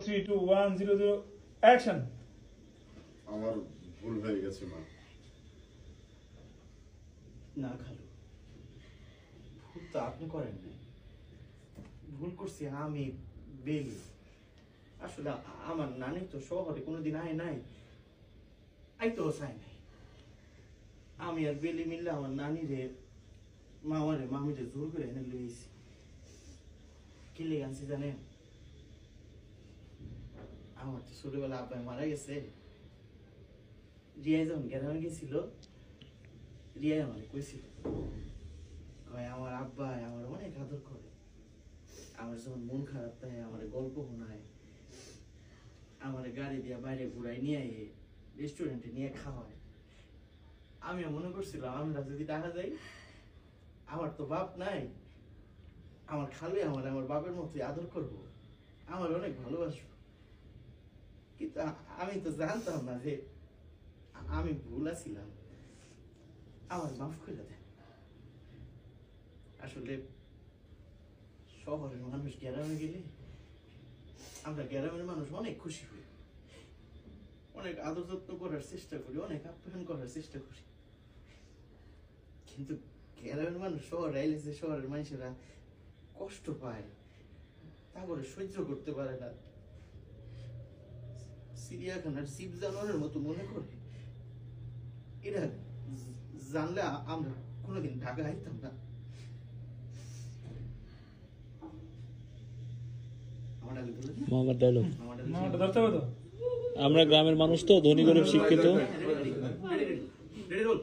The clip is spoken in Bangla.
3 2 1 0 0 অ্যাকশন। আমার ভুল হয়ে গেছে মা। না খালু, ভুল তো আপনি করেন নাই, ভুল করছি আমি, বেলি। আসলে আমার নানি তো শহরে কোনোদিন আয় নাই, আইতেও চাই নাই। আমি আর বেলি মিললে আমার নানিরে মামিরে জোর করে এনে লইছি। কি লেগে আনছি জানেন? আমার তো ছোটবেলা আব্বাই মারা গেছে। রিয়াই যখন গ্রামে গেছিল, রিয়াই আমার কইছিল, কয় আমার আব্বাই আমার অনেক আদর করে, আমার যখন মন খারাপ থাকে আমার গল্প শোনায়, আমার গাড়ি দিয়ে বাইরে ঘুরাই নিয়ে রেস্টুরেন্টে নিয়ে খাওয়ায়। আমি মনে করছিলাম আমরা যদি টাকা যাই, আমার তো বাপ নাই, আমার খালু আমার বাপের মতোই আদর করবো, আমার অনেক ভালোবাসবো। কিন্তু আমি তো জানতাম না যে আমি ভুল আছিলাম, আমার মাফ করে দেন। আসলে শহরের মানুষ গ্রামে গেলে, আমরা গ্রামের মানুষ অনেক খুশি হই, অনেক আদর যত্ন করার চেষ্টা করি, অনেক আপ্যায়ন করার চেষ্টা করি। কিন্তু গ্রামের মানুষ শহরে আইলে যে শহরের মানুষেরা কষ্ট পায়, তা করে সহ্য করতে পারে না, চিড়িয়াখানার জীব জানোয়ারের মতো মনে করে। এরা জানলে আমরা কোনোদিন ঢাকা আইতাম না। মোহাম্মদ ডায়লগ। মামাটা ধরতে হবে তো। আমরা গ্রামের মানুষ তো, ধনী গরিব শিক্ষিত। Ready roll.